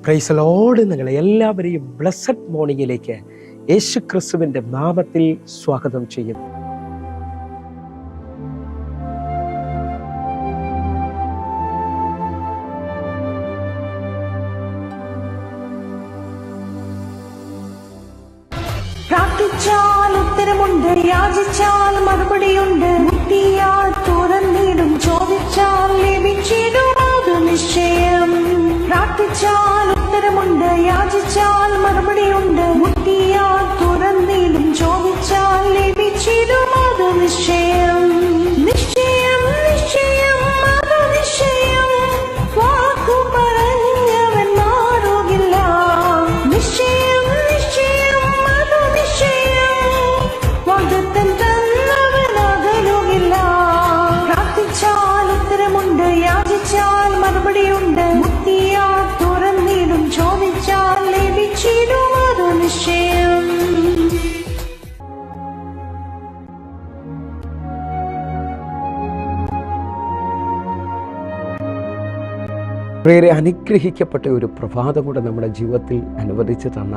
Praise Lord. നിങ്ങളെ എല്ലാവരെയും blessed മോർണിംഗിലേക്ക് യേശു ക്രിസ്തുവിൻ്റെ നാമത്തിൽ സ്വാഗതം ചെയ്യുന്നു. പ്രാർത്ഥിച്ചാൽ ഉത്തരമുണ്ട്, യാചിച്ചാൽ മറുപടിയുണ്ട്, മുട്ടിയാൽ തുറന്നിടും, ചോദിച്ചാൽ ലഭിച്ചിടും, അത് നിശ്ചയം. പ്രാർത്ഥിച്ചാൽ ഉത്തരമുണ്ട്, യാചിച്ചാൽ മറുപടിയുണ്ട്, മുട്ടിയാൽ തുറന്നിടും, ചോദിച്ചാൽ ലഭിച്ചിടും, അത് നിശ്ചയം. നിശ്ചയം നിശ്ചയം അത് നിശ്ചയം, വാക്കു പറഞ്ഞവൻ മാറുകില്ല. നിശ്ചയം നിശ്ചയം അത് നിശ്ചയം, വാഗ്ദത്തം തന്നവൻ അകലുകില്ല. പ്രാർത്ഥിച്ചാൽ ഉത്തരമുണ്ട്, യാചിച്ചാൽ മറുപടിയുണ്ട്, മുട്ടിയാൽ തുറന്നിടും, ചോദിച്ചാൽ ലഭിച്ചിടും, അത് നിശ്ചയം. പ്രിയരെ, അനുഗ്രഹിക്കപ്പെട്ട ഒരു പ്രഭാതം കൂടെ നമ്മുടെ ജീവിതത്തിൽ അനുവദിച്ചു തന്ന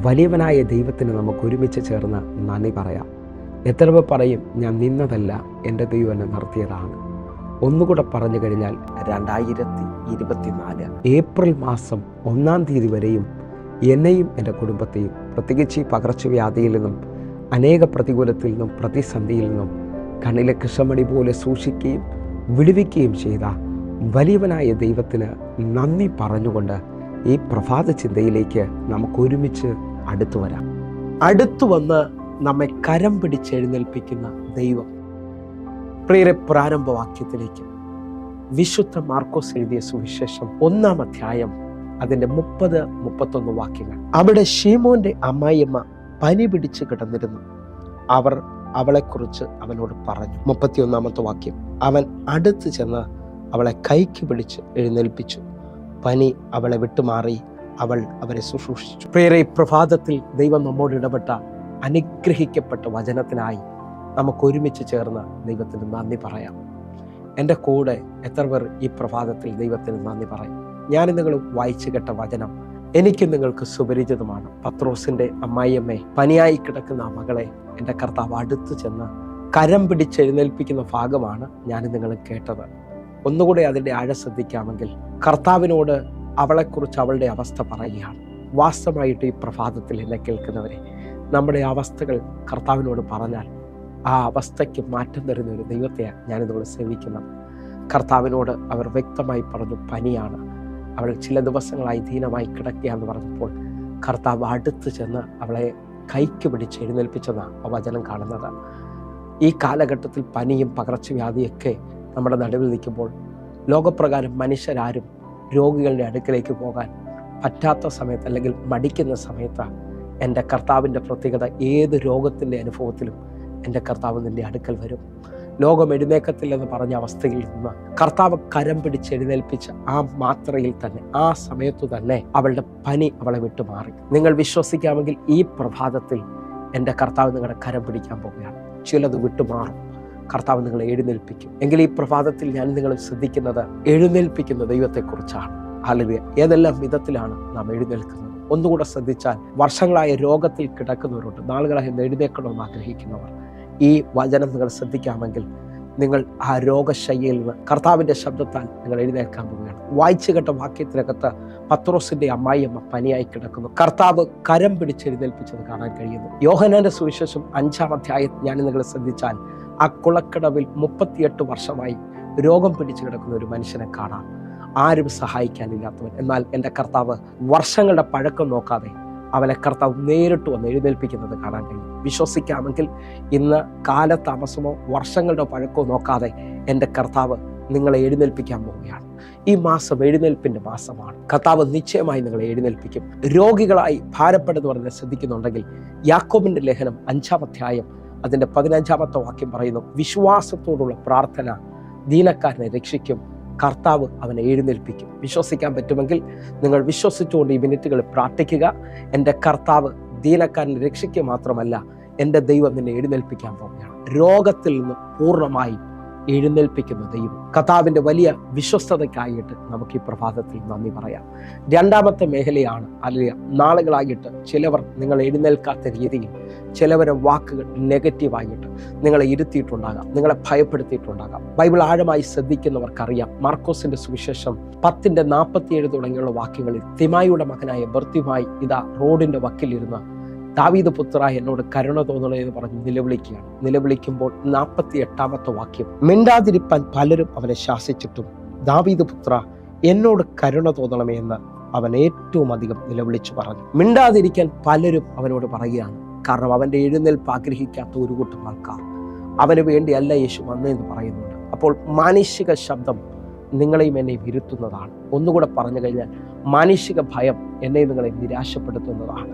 വലിയവനായ ദൈവത്തിന് നമുക്ക് ഒരുമിച്ച് ചേർന്ന് നന്ദി പറയാം. എത്ര പേർ പറയും, ഞാൻ നിന്നതല്ല, എൻ്റെ ദൈവം എന്നെ നിർത്തിയതാണ്. ഒന്നുകൂടെ പറഞ്ഞു കഴിഞ്ഞാൽ 2024 ഏപ്രിൽ മാസം 1-ാം തീയതി വരെയും എന്നെയും എൻ്റെ കുടുംബത്തെയും പ്രത്യേകിച്ച് ഈ പകർച്ചവ്യാധിയിൽ നിന്നും അനേക പ്രതികൂലത്തിൽ നിന്നും പ്രതിസന്ധിയിൽ നിന്നും കണ്ണിലെ കൃഷ്ണമണി പോലെ സൂക്ഷിക്കുകയും വിടുവിക്കുകയും ചെയ്ത വലിയവനായ ദൈവത്തിന് നന്ദി പറഞ്ഞുകൊണ്ട് ഈ പ്രഭാത ചിന്തയിലേക്ക് നമുക്ക് ഒരുമിച്ച് അടുത്തു വരാം. അടുത്തു വന്ന് നമ്മെ കരം പിടിച്ചെഴുന്നേൽപ്പിക്കുന്ന ദൈവം. പ്രിയരെ, പ്രാരംഭവാക്യത്തിലേക്ക് വിശുദ്ധ മാർക്കോസ് എഴുതിയ സുവിശേഷം 1-ാം അധ്യായം അതിൻ്റെ 30-31 വാക്യങ്ങൾ. അവിടെ ശീമോന്റെ അമ്മായിയമ്മ പനി പിടിച്ച് കിടന്നിരുന്നു. അവർ അവളെക്കുറിച്ച് അവനോട് പറഞ്ഞു. 31-ാമത്തെ വാക്യം, അവൻ അടുത്ത് ചെന്ന് അവളെ കൈക്ക് പിടിച്ച് എഴുന്നേൽപ്പിച്ചു. പനി അവളെ വിട്ടുമാറി, അവൾ അവരെ ശുശ്രൂഷിച്ചു. പ്രിയരെ, പ്രഭാതത്തിൽ ദൈവം നമ്മോട് ഇടപെട്ട അനുഗ്രഹിക്കപ്പെട്ട വചനത്തിനായി നമുക്ക് ഒരുമിച്ച് ചേർന്ന് ദൈവത്തിന് നന്ദി പറയാം. എൻ്റെ കൂടെ എത്ര പേർ ഈ പ്രഭാതത്തിൽ ദൈവത്തിന് നന്ദി പറയും? ഞാൻ നിങ്ങൾ വായിച്ചു കേട്ട വചനം എനിക്ക് നിങ്ങൾക്ക് സുപരിചിതമാണ്. പത്രോസിന്റെ അമ്മായിയമ്മേ, പനിയായി കിടക്കുന്ന ആ മകളെ എൻ്റെ കർത്താവ് അടുത്ത് ചെന്ന് കരം പിടിച്ചെഴുന്നേൽപ്പിക്കുന്ന ഭാഗമാണ് ഞാൻ നിങ്ങൾ കേട്ടത്. ഒന്നുകൂടെ അതിൻ്റെ ആഴം ശ്രദ്ധിക്കാമെങ്കിൽ, കർത്താവിനോട് അവളെക്കുറിച്ച് അവളുടെ അവസ്ഥ പറയുകയാണ്. വാസ്തവമായിട്ട് ഈ പ്രഭാതത്തിൽ എന്നെ കേൾക്കുന്നവരെ, നമ്മുടെ അവസ്ഥകൾ കർത്താവിനോട് പറഞ്ഞാൽ ആ അവസ്ഥയ്ക്ക് മാറ്റം തരുന്ന ഒരു ദൈവത്തെയാണ് ഞാനിതുകൊണ്ട് സേവിക്കുന്നത്. കർത്താവിനോട് അവർ വ്യക്തമായി പറഞ്ഞു, പനിയാണ്, അവൾ ചില ദിവസങ്ങളായി ദീനമായി കിടക്കുകയെന്ന് പറഞ്ഞപ്പോൾ കർത്താവ് അടുത്ത് ചെന്ന് അവളെ കൈക്ക് പിടിച്ച് എഴുന്നേൽപ്പിച്ചതാണ് ആ വചനം കാണുന്നത്. ഈ കാലഘട്ടത്തിൽ പനിയും പകർച്ചവ്യാധിയൊക്കെ നമ്മുടെ നടുവിൽ നിൽക്കുമ്പോൾ ലോകപ്രകാരം മനുഷ്യരാരും രോഗികളുടെ അടുക്കലേക്ക് പോകാൻ പറ്റാത്ത സമയത്ത് അല്ലെങ്കിൽ മടിക്കുന്ന സമയത്ത് എൻ്റെ കർത്താവിൻ്റെ പ്രത്യേകത, ഏത് രോഗത്തിൻ്റെ അനുഭവത്തിലും എൻ്റെ കർത്താവ് നിൻ്റെ അടുക്കൽ വരും. ലോകം എഴുന്നേക്കത്തില്ലെന്ന് പറഞ്ഞ അവസ്ഥയിൽ നിന്ന് കർത്താവ് കരം പിടിച്ച് എഴുന്നേൽപ്പിച്ച ആ മാത്രയിൽ തന്നെ, ആ സമയത്തു തന്നെ അവളുടെ പനി അവളെ വിട്ടുമാറി. നിങ്ങൾ വിശ്വസിക്കാമെങ്കിൽ ഈ പ്രഭാതത്തിൽ എൻ്റെ കർത്താവ് നിങ്ങളുടെ കരം പിടിക്കാൻ പോവുകയാണ്. ചിലത് വിട്ടുമാറും, കർത്താവ് നിങ്ങളെ എഴുന്നേൽപ്പിക്കും. എങ്കിൽ ഈ പ്രഭാതത്തിൽ ഞാൻ നിങ്ങളെ ശ്രദ്ധിക്കുന്നത് എഴുന്നേൽപ്പിക്കുന്ന ദൈവത്തെക്കുറിച്ചാണ്. ഹല്ലേലൂയ. ഏതെല്ലാം വിധത്തിലാണ് നാം എഴുന്നേൽക്കുന്നത്? ഒന്നുകൂടെ ശ്രദ്ധിച്ചാൽ, വർഷങ്ങളായ രോഗത്തിൽ കിടക്കുന്നവരുണ്ട്, നാളുകളായി എഴുന്നേൽക്കണമെന്ന് ആഗ്രഹിക്കുന്നവർ. ഈ വചനം നിങ്ങൾ ശ്രദ്ധിക്കാമെങ്കിൽ നിങ്ങൾ ആ രോഗശയ്യയിൽ നിന്ന് കർത്താവിൻ്റെ ശബ്ദത്താൽ നിങ്ങൾ എഴുന്നേൽക്കാൻ പോവുകയാണ്. വായിച്ചു കേട്ട വാക്യത്തിനകത്ത് പത്രോസിന്റെ അമ്മായിയമ്മ പനിയായി കിടക്കുന്നു. കർത്താവ് കരം പിടിച്ച് എഴുന്നേൽപ്പിച്ചത് കാണാൻ കഴിയുന്നു. യോഹന്നാന്റെ സുവിശേഷം 5-ാം അധ്യായം ഞാൻ നിങ്ങൾ ശ്രദ്ധിച്ചാൽ, ആ കുളക്കടവിൽ 38 വർഷമായി രോഗം പിടിച്ചു കിടക്കുന്ന ഒരു മനുഷ്യനെ കാണാം. ആരും സഹായിക്കാനില്ലാത്തവൻ. എന്നാൽ എൻ്റെ കർത്താവ് വർഷങ്ങളുടെ പഴക്കം നോക്കാതെ അവനെ കർത്താവ് നേരിട്ട് വന്ന് എഴുന്നേൽപ്പിക്കുന്നത് കാണാൻ കഴിയും. വിശ്വസിക്കാമെങ്കിൽ ഇന്ന് കാലതാമസമോ വർഷങ്ങളുടെ പഴക്കമോ നോക്കാതെ എൻ്റെ കർത്താവ് നിങ്ങളെ എഴുന്നേൽപ്പിക്കാൻ പോവുകയാണ്. ഈ മാസം എഴുന്നേൽപ്പിൻ്റെ മാസമാണ്. കർത്താവ് നിശ്ചയമായി നിങ്ങളെ എഴുന്നേൽപ്പിക്കും. രോഗികളായി ഭാരപ്പെടുന്നവർ എന്നെ ശ്രദ്ധിക്കുന്നുണ്ടെങ്കിൽ, യാക്കോബിൻ്റെ ലേഖനം 5-ാം അധ്യായം അതിൻ്റെ 15-ാമത്തെ വാക്യം പറയുന്നു, വിശ്വാസത്തോടുള്ള പ്രാർത്ഥന ദീനക്കാരനെ രക്ഷിക്കും, കർത്താവ് അവനെ എഴുന്നേൽപ്പിക്കും. വിശ്വസിക്കാൻ പറ്റുമെങ്കിൽ നിങ്ങൾ വിശ്വസിച്ചുകൊണ്ട് ഈ മിനിറ്റുകൾ പ്രാർത്ഥിക്കുക. എൻ്റെ കർത്താവ് ദീനക്കാരനെ രക്ഷിക്കുക മാത്രമല്ല, എൻ്റെ ദൈവം നിന്നെ എഴുന്നേൽപ്പിക്കാൻ പോവുകയാണ്. രോഗത്തിൽ നിന്ന് പൂർണ്ണമായും എഴുന്നേൽപ്പിക്കുന്ന ദൈവം. കർത്താവിൻ്റെ വലിയ വിശ്വസ്തതയ്ക്കായിട്ട് നമുക്ക് ഈ പ്രഭാതത്തിൽ നന്ദി പറയാം. രണ്ടാമത്തെ മേഖലയാണ് നാളുകളായിട്ട് ചിലവർ നിങ്ങൾ എഴുന്നേൽക്കാത്ത രീതിയിൽ ചിലവരെ വാക്കുകൾ നെഗറ്റീവായിട്ട് നിങ്ങളെ ഇരുത്തിയിട്ടുണ്ടാകാം, നിങ്ങളെ ഭയപ്പെടുത്തിയിട്ടുണ്ടാകാം. ബൈബിൾ ആഴമായി ശ്രദ്ധിക്കുന്നവർക്കറിയാം, മാർക്കോസിന്റെ സുവിശേഷം 10:47 തുടങ്ങിയുള്ള വാക്യങ്ങളിൽ തിമായിയുടെ മകനായ ബർത്തിമായി ഇതാ റോഡിന്റെ വക്കിലിരുന്ന് ദാവീദ് പുത്ര എന്നോട് കരുണ തോന്നണേ എന്ന് പറഞ്ഞ് നിലവിളിക്കുകയാണ്. നിലവിളിക്കുമ്പോൾ 48 വാക്യം, മിണ്ടാതിരിപ്പാൻ പലരും അവനെ ശാസിച്ചിട്ടും ദാവീദ് പുത്ര എന്നോട് കരുണ തോന്നണമേ എന്ന് അവൻ ഏറ്റവും അധികം നിലവിളിച്ചു പറഞ്ഞു. മിണ്ടാതിരിക്കാൻ പലരും അവനോട് പറയുകയാണ്. കാരണം അവൻ്റെ എഴുന്നേൽപ്പ് ആഗ്രഹിക്കാത്ത ഒരു കൂട്ടം ആൾക്കാർ അവന് വേണ്ടിയല്ല യേശു വന്നതെന്ന് പറയുന്നുണ്ട്. അപ്പോൾ മാനുഷിക ശബ്ദം നിങ്ങളെയും എന്നെയും ഇരുത്തുന്നതാണ്. ഒന്നുകൂടെ പറഞ്ഞു കഴിഞ്ഞാൽ മാനുഷിക ഭയം എന്നെയും നിങ്ങളെ നിരാശപ്പെടുത്തുന്നതാണ്.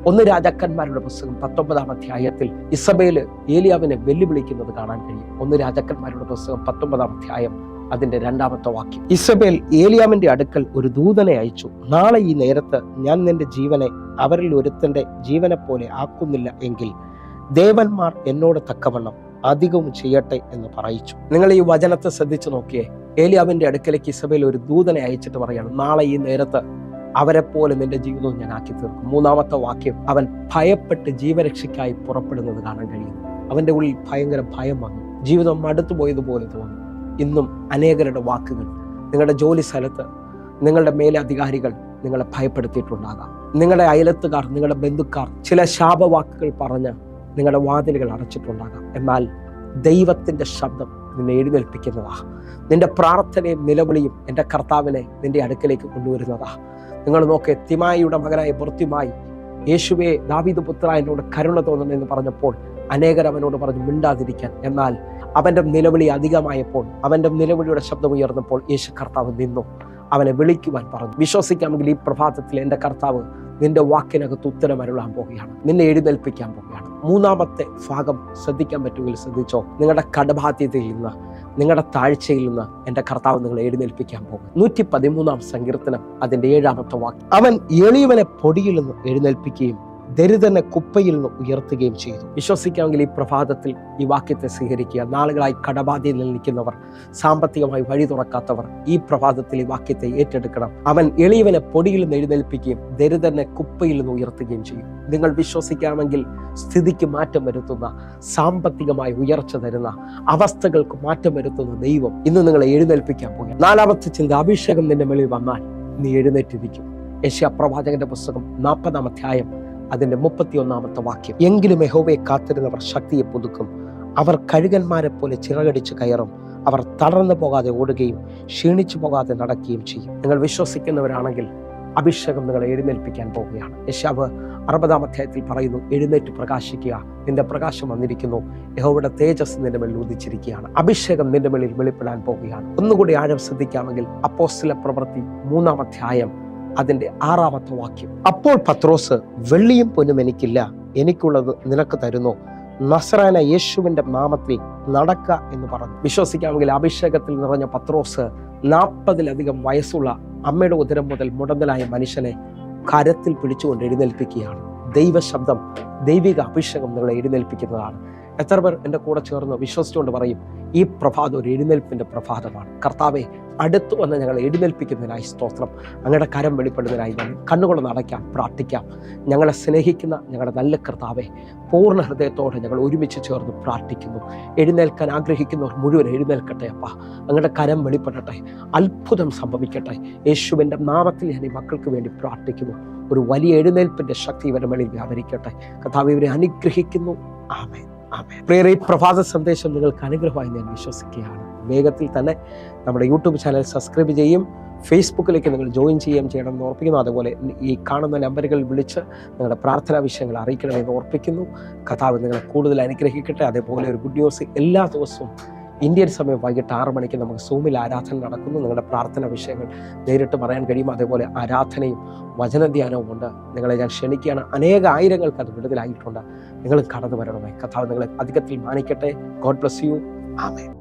1 രാജാക്കന്മാരുടെ പുസ്തകം 19-ാം അധ്യായത്തിൽ ഇസബേൽ ഏലിയാവിനെ വെല്ലുവിളിക്കുന്നത് കാണാൻ കഴിയും. 1 രാജാക്കന്മാരുടെ പുസ്തകം 19-ാം അധ്യായം അതിന്റെ 2-ാമത്തെ വാക്യം, ഇസബേൽ ഏലിയാവിന്റെ അടുക്കൽ ഒരു ദൂതനെ അയച്ചു, നാളെ ഈ നേരത്ത് ഞാൻ നിന്റെ ജീവനെ അവരിൽ ഒരുത്തന്റെ ജീവനെ പോലെ ആക്കുന്നില്ല എങ്കിൽ ദേവന്മാർ എന്നോട് തക്കവണ്ണം അധികവും ചെയ്യട്ടെ എന്ന് പറയിച്ചു. നിങ്ങൾ ഈ വചനത്തെ ശ്രദ്ധിച്ചു നോക്കിയേ. ഏലിയാവിന്റെ അടുക്കലേക്ക് ഇസബേൽ ഒരു ദൂതനെ അയച്ചിട്ട് പറയാണ്, നാളെ ഈ നേരത്ത് അവരെ പോലെ നിന്റെ ജീവിതവും ഞാൻ ആക്കി തീർക്കും. 3-ാമത്തെ വാക്യം, അവൻ ഭയപ്പെട്ട് ജീവരക്ഷയ്ക്കായി പുറപ്പെടുന്നത് കാണാൻ കഴിയുന്നു. അവന്റെ ഉള്ളിൽ ഭയങ്കര ഭയം വന്നു, ജീവിതം മടുത്തു പോയതുപോലെ തോന്നി. ഇന്നും അനേകരുടെ വാക്കുകൾ, നിങ്ങളുടെ ജോലി സ്ഥലത്ത് നിങ്ങളുടെ മേലധികാരികൾ നിങ്ങളെ ഭയപ്പെടുത്തിയിട്ടുണ്ടാകാം. നിങ്ങളുടെ അയലത്തുകാർ, നിങ്ങളുടെ ബന്ധുക്കാർ ചില ശാപവാക്കുകൾ പറഞ്ഞ് നിങ്ങളുടെ വാതിലുകൾ അടച്ചിട്ടുണ്ടാകാം. എന്നാൽ ദൈവത്തിന്റെ ശബ്ദം നിന്നെ എഴുന്നേൽപ്പിക്കുന്നതാ. നിന്റെ പ്രാർത്ഥനയും നിലവിളിയും എൻ്റെ കർത്താവിനെ നിന്റെ അടുക്കലേക്ക് കൊണ്ടുവരുന്നതാ. നിങ്ങൾ നോക്ക്, തിമായിയുടെ മകനായ ബർത്തിമായി യേശുവേ ദാവീദ് പുത്ര എന്നോട് കരുണ തോന്നുന്നെന്ന് പറഞ്ഞപ്പോൾ അനേകർ അവനോട് പറഞ്ഞു മിണ്ടാതിരിക്കാൻ. എന്നാൽ അവൻ്റെ നിലവിളി അധികമായപ്പോൾ, അവൻ്റെ നിലവിളിയുടെ ശബ്ദം ഉയർന്നപ്പോൾ യേശു കർത്താവ് നിന്നു, അവനെ വിളിക്കുവാൻ പറഞ്ഞു. വിശ്വസിക്കാമെങ്കിൽ ഈ പ്രഭാതത്തിൽ എൻ്റെ കർത്താവ് നിന്റെ വാക്കിനകത്ത് ഉത്തരം അരുളാൻ പോവുകയാണ്, നിന്നെ എഴുന്നേൽപ്പിക്കാൻ പോവുകയാണ്. 3-ാമത്തെ ഭാഗം ശ്രദ്ധിക്കാൻ പറ്റുമെങ്കിൽ ശ്രദ്ധിച്ചോ. നിങ്ങളുടെ കടബാധ്യതയിൽ നിന്ന്, നിങ്ങളുടെ താഴ്ചയിൽ നിന്ന് എൻ്റെ കർത്താവ് നിങ്ങളെ എഴുന്നേൽപ്പിക്കാൻ പോകും. 113-ാം സങ്കീർത്തനം അതിന്റെ 7-ാമത്തെ വാക്യം, അവൻ എളിയവനെ പൊടിയിൽ നിന്ന് എഴുന്നേൽപ്പിക്കുകയും ദരിദ്രനെ കുപ്പയിൽ നിന്ന് ഉയർത്തുകയും ചെയ്തു. വിശ്വസിക്കാമെങ്കിൽ ഈ പ്രഭാതത്തിൽ ഈ വാക്യത്തെ സ്വീകരിക്കുക. നാളുകളായി കടബാധ്യതയിൽ നിൽക്കുന്നവർ, സാമ്പത്തികമായി വഴി തുറക്കാത്തവർ ഈ പ്രഭാതത്തിൽ ഈ വാക്യത്തെ ഏറ്റെടുക്കണം. അവൻ എളിയവനെ പൊടിയിൽ നിന്ന് എഴുന്നേൽപ്പിക്കുകയും ദരിദ്രനെ കുപ്പയിൽ നിന്ന് ഉയർത്തുകയും ചെയ്യും. നിങ്ങൾ വിശ്വസിക്കാമെങ്കിൽ സ്ഥിതിക്ക് മാറ്റം വരുത്തുന്ന, സാമ്പത്തികമായി ഉയർച്ച തരുന്ന, അവസ്ഥകൾക്ക് മാറ്റം വരുത്തുന്ന ദൈവം ഇന്ന് നിങ്ങളെ എഴുന്നേൽപ്പിക്കാൻ പോകുക. 4-ാമത്തെ ചിന്ത, അഭിഷേകം നിന്റെ മേളിൽ വന്നാൽ നീ എഴുന്നേറ്റിരിക്കും. യെശയ്യാ പ്രവാചകന്റെ പുസ്തകം 40-ാം അധ്യായം അതിന്റെ 31-ാമത്തെ വാക്യം, എങ്കിലും യഹോവയെ കാത്തിരുന്നവർ ശക്തിയെ പുതുക്കും, അവർ കഴുകന്മാരെ പോലെ ചിറകടിച്ച് കയറും, അവർ തളർന്നു പോകാതെ ഓടുകയും ക്ഷീണിച്ചു പോകാതെ നടക്കുകയും ചെയ്യും. നിങ്ങൾ വിശ്വസിക്കുന്നവരാണെങ്കിൽ അഭിഷേകം നിങ്ങളെ എഴുന്നേൽപ്പിക്കാൻ പോവുകയാണ്. യെശയ്യാവ് 60-ാം അധ്യായത്തിൽ പറയുന്നു, എഴുന്നേറ്റ് പ്രകാശിക്കുക, നിന്റെ പ്രകാശം വന്നിരിക്കുന്നു, യഹോവയുടെ തേജസ് നിന്റെ മേൽ ഉദിച്ചിരിക്കുകയാണ്. അഭിഷേകം നിന്റെ മേലിൽ വെളിപ്പെടാൻ പോവുകയാണ്. ഒന്നുകൂടി ആഴം ശ്രദ്ധിക്കാമെങ്കിൽ അപ്പോസ്തല പ്രവൃത്തി 3-ാം അധ്യായം അതിന്റെ 6-ാമത്തെ വാക്യം, അപ്പോൾ പത്രോസ്, വെള്ളിയും പൊന്നും എനിക്കില്ല, എനിക്കുള്ളത് നിനക്ക് തരുന്നു, നസറാന യേശുവിന്റെ നാമത്തിൽ നടക്ക എന്ന് പറഞ്ഞു. വിശ്വസിക്കാമെങ്കിൽ അഭിഷേകത്തിൽ നിറഞ്ഞ പത്രോസ് 40-ലധികം വയസ്സുള്ള അമ്മയുടെ ഉദരം മുതൽ മുടന്തലായ മനുഷ്യനെ കരത്തിൽ പിടിച്ചുകൊണ്ട് എഴുന്നേൽപ്പിക്കുകയാണ്. ദൈവശബ്ദം, ദൈവിക അഭിഷേകം നിങ്ങളെ എഴുന്നേൽപ്പിക്കുന്നതാണ്. എത്ര പേർ എൻ്റെ കൂടെ ചേർന്ന് വിശ്വസിച്ചുകൊണ്ട് പറയും, ഈ പ്രഭാതം ഒരു എഴുന്നേൽപ്പിന്റെ പ്രഭാതമാണ്. കർത്താവെ, അടുത്തു വന്ന് ഞങ്ങളെ എഴുന്നേൽപ്പിക്കുന്നതിനായി സ്തോത്രം. അങ്ങയുടെ കരം വെളിപ്പെടുന്നതിനായി ഞങ്ങൾ കണ്ണുകൊണ്ട് നടക്കാം, പ്രാർത്ഥിക്കാം. ഞങ്ങളെ സ്നേഹിക്കുന്ന ഞങ്ങളുടെ നല്ല കർത്താവെ, പൂർണ്ണ ഹൃദയത്തോടെ ഞങ്ങൾ ഒരുമിച്ച് ചേർന്ന് പ്രാർത്ഥിക്കുന്നു. എഴുന്നേൽക്കാൻ ആഗ്രഹിക്കുന്നവർ മുഴുവൻ എഴുന്നേൽക്കട്ടെ അപ്പ. അങ്ങയുടെ കരം വെളിപ്പെടട്ടെ, അത്ഭുതം സംഭവിക്കട്ടെ. യേശുവിൻ്റെ നാമത്തിൽ ഞാൻ ഈ മക്കൾക്ക് വേണ്ടി പ്രാർത്ഥിക്കുന്നു. ഒരു വലിയ എഴുന്നേൽപ്പിന്റെ ശക്തി ഇവരുടെ മേളിൽ വ്യാപരിക്കട്ടെ. കർത്താവ് ഇവരെ അനുഗ്രഹിക്കുന്നു. ആമേൻ. പ്രിയരേ, ഈ പ്രഭാത സന്ദേശം നിങ്ങൾക്ക് അനുഗ്രഹമായി ഞാൻ വിശ്വസിക്കുകയാണ്. വേഗത്തിൽ തന്നെ നമ്മുടെ യൂട്യൂബ് ചാനൽ സബ്സ്ക്രൈബ് ചെയ്യും, ഫേസ്ബുക്കിലേക്ക് നിങ്ങൾ ജോയിൻ ചെയ്യണമെന്ന് ഓർപ്പിക്കുന്നു. അതുപോലെ ഈ കാണുന്ന നമ്പറുകളിൽ വിളിച്ച് നിങ്ങളുടെ പ്രാർത്ഥനാ വിഷയങ്ങൾ അറിയിക്കണമെന്ന് ഓർപ്പിക്കുന്നു. കർത്താവ് നിങ്ങളെ കൂടുതൽ അനുഗ്രഹിക്കട്ടെ. അതേപോലെ ഒരു ഗുഡ് ന്യൂസ്, എല്ലാ ദിവസവും ഇന്ത്യൻ സമയം വൈകിട്ട് 6 മണിക്ക് നമുക്ക് സൂമിൽ ആരാധന നടക്കുന്നു. നിങ്ങളുടെ പ്രാർത്ഥന വിഷയങ്ങൾ നേരിട്ട് പറയാൻ കഴിയും. അതേപോലെ ആരാധനയും വചനധ്യാനവും ഉണ്ട്. നിങ്ങളെ ഞാൻ ക്ഷണിക്കുകയാണ്. ആയിരങ്ങൾക്ക് അത് വിടുതലായിട്ടുണ്ട്. നിങ്ങൾ കടന്നു വരണമേ. കർത്താവ് നിങ്ങളെ അധികത്തിൽ മാനിക്കട്ടെ. God bless you. ആമേൻ.